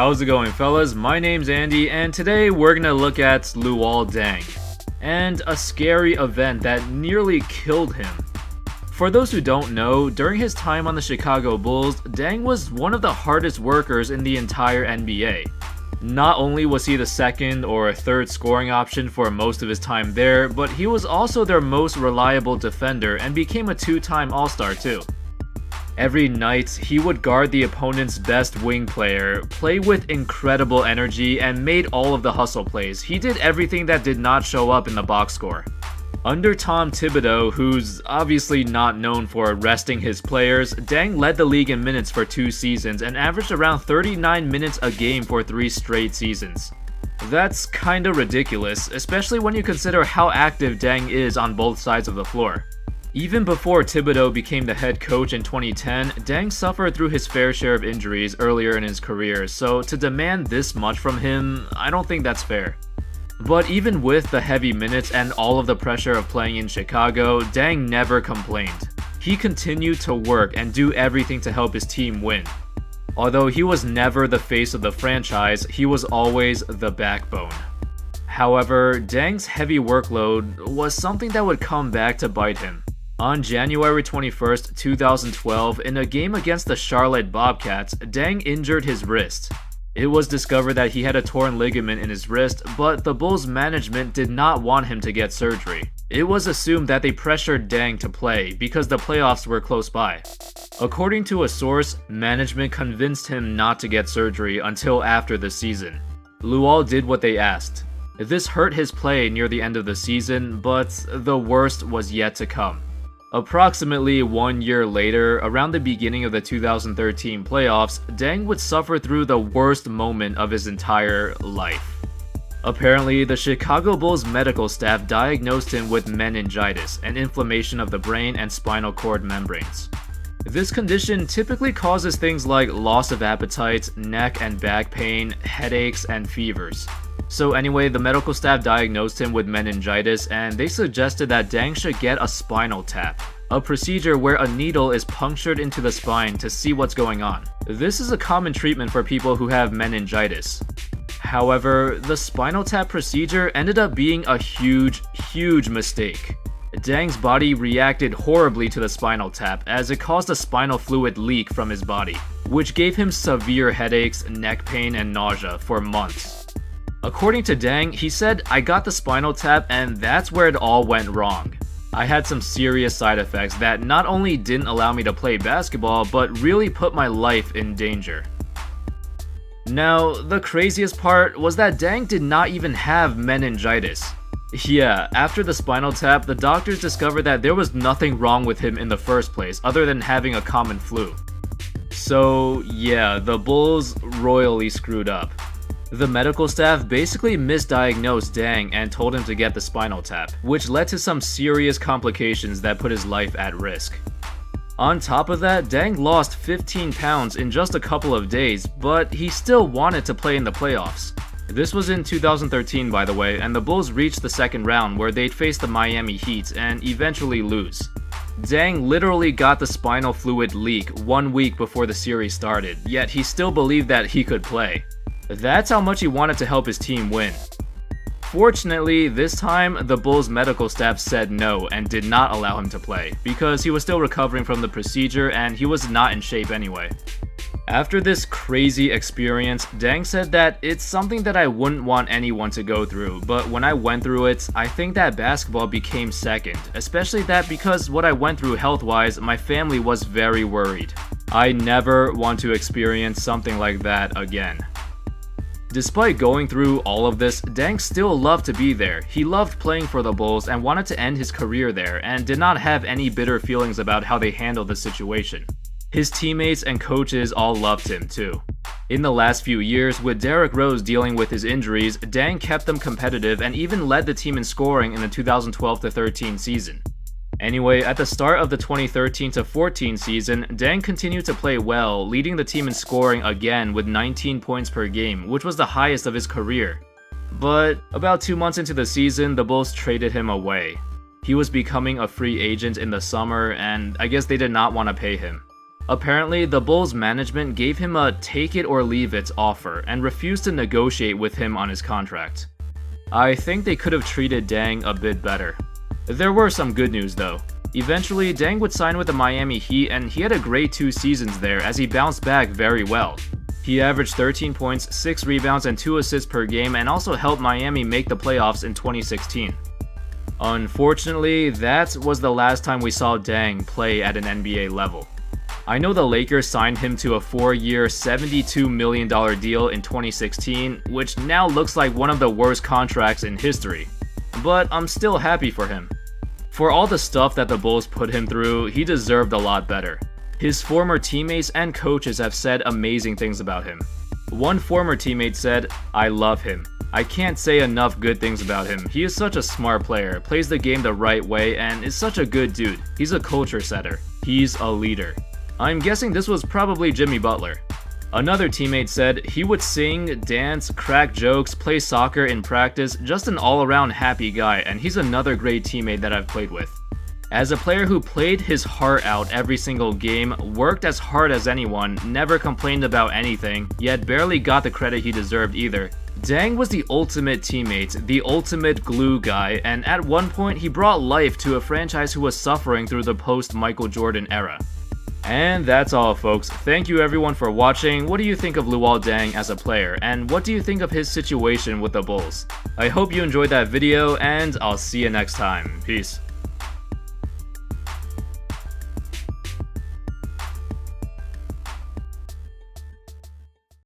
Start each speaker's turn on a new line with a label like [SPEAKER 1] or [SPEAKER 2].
[SPEAKER 1] How's it going, fellas? My name's Andy, and today we're gonna look at Luol Deng, and a scary event that nearly killed him. For those who don't know, during his time on the Chicago Bulls, Deng was one of the hardest workers in the entire NBA. Not only was he the second or third scoring option for most of his time there, but he was also their most reliable defender and became a two-time All-Star too. Every night, he would guard the opponent's best wing player, play with incredible energy, and made all of the hustle plays. He did everything that did not show up in the box score. Under Tom Thibodeau, who's obviously not known for resting his players, Deng led the league in minutes for 2 seasons and averaged around 39 minutes a game for 3 straight seasons. That's kinda ridiculous, especially when you consider how active Deng is on both sides of the floor. Even before Thibodeau became the head coach in 2010, Deng suffered through his fair share of injuries earlier in his career, so to demand this much from him, I don't think that's fair. But even with the heavy minutes and all of the pressure of playing in Chicago, Deng never complained. He continued to work and do everything to help his team win. Although he was never the face of the franchise, he was always the backbone. However, Deng's heavy workload was something that would come back to bite him. On January 21st, 2012, in a game against the Charlotte Bobcats, Deng injured his wrist. It was discovered that he had a torn ligament in his wrist, but the Bulls management did not want him to get surgery. It was assumed that they pressured Deng to play because the playoffs were close by. According to a source, management convinced him not to get surgery until after the season. Luol did what they asked. This hurt his play near the end of the season, but the worst was yet to come. Approximately 1 year later, around the beginning of the 2013 playoffs, Deng would suffer through the worst moment of his entire life. Apparently, the Chicago Bulls medical staff diagnosed him with meningitis, an inflammation of the brain and spinal cord membranes. This condition typically causes things like loss of appetite, neck and back pain, headaches, and fevers. So anyway, the medical staff diagnosed him with meningitis, and they suggested that Deng should get a spinal tap, a procedure where a needle is punctured into the spine to see what's going on. This is a common treatment for people who have meningitis. However, the spinal tap procedure ended up being a huge mistake. Deng's body reacted horribly to the spinal tap as it caused a spinal fluid leak from his body, which gave him severe headaches, neck pain, and nausea for months. According to Deng, he said, "I got the spinal tap and that's where it all went wrong. I had some serious side effects that not only didn't allow me to play basketball, but really put my life in danger." Now, the craziest part was that Deng did not even have meningitis. Yeah, after the spinal tap, the doctors discovered that there was nothing wrong with him in the first place other than having a common flu. So yeah, the Bulls royally screwed up. The medical staff basically misdiagnosed Deng and told him to get the spinal tap, which led to some serious complications that put his life at risk. On top of that, Deng lost 15 pounds in just a couple of days, but he still wanted to play in the playoffs. This was in 2013, by the way, and the Bulls reached the second round where they'd face the Miami Heat and eventually lose. Deng literally got the spinal fluid leak 1 week before the series started, yet he still believed that he could play. That's how much he wanted to help his team win. Fortunately, this time, the Bulls medical staff said no and did not allow him to play, because he was still recovering from the procedure and he was not in shape anyway. After this crazy experience, Deng said that it's something that I wouldn't want anyone to go through, but when I went through it, I think that basketball became second, especially that because what I went through health-wise, my family was very worried. I never want to experience something like that again. Despite going through all of this, Deng still loved to be there. He loved playing for the Bulls and wanted to end his career there and did not have any bitter feelings about how they handled the situation. His teammates and coaches all loved him too. In the last few years, with Derrick Rose dealing with his injuries, Deng kept them competitive and even led the team in scoring in the 2012-13 season. Anyway, at the start of the 2013-14 season, Deng continued to play well, leading the team in scoring again with 19 points per game, which was the highest of his career. But about 2 months into the season, the Bulls traded him away. He was becoming a free agent in the summer, and I guess they did not want to pay him. Apparently, the Bulls management gave him a take-it-or-leave-it offer and refused to negotiate with him on his contract. I think they could have treated Deng a bit better. There were some good news though. Eventually, Deng would sign with the Miami Heat, and he had a great 2 seasons there as he bounced back very well. He averaged 13 points, 6 rebounds, and 2 assists per game, and also helped Miami make the playoffs in 2016. Unfortunately, that was the last time we saw Deng play at an NBA level. I know the Lakers signed him to a 4-year, $72 million deal in 2016, which now looks like one of the worst contracts in history. But I'm still happy for him. For all the stuff that the Bulls put him through, he deserved a lot better. His former teammates and coaches have said amazing things about him. One former teammate said, "I love him. I can't say enough good things about him. He is such a smart player, plays the game the right way, and is such a good dude. He's a culture setter. He's a leader." I'm guessing this was probably Jimmy Butler. Another teammate said, "He would sing, dance, crack jokes, play soccer in practice, just an all-around happy guy, and he's another great teammate that I've played with." As a player who played his heart out every single game, worked as hard as anyone, never complained about anything, yet barely got the credit he deserved either, Deng was the ultimate teammate, the ultimate glue guy, and at one point he brought life to a franchise who was suffering through the post-Michael Jordan era. And that's all, folks. Thank you everyone for watching. What do you think of Luol Deng as a player, and what do you think of his situation with the Bulls? I hope you enjoyed that video, and I'll see you next time. Peace.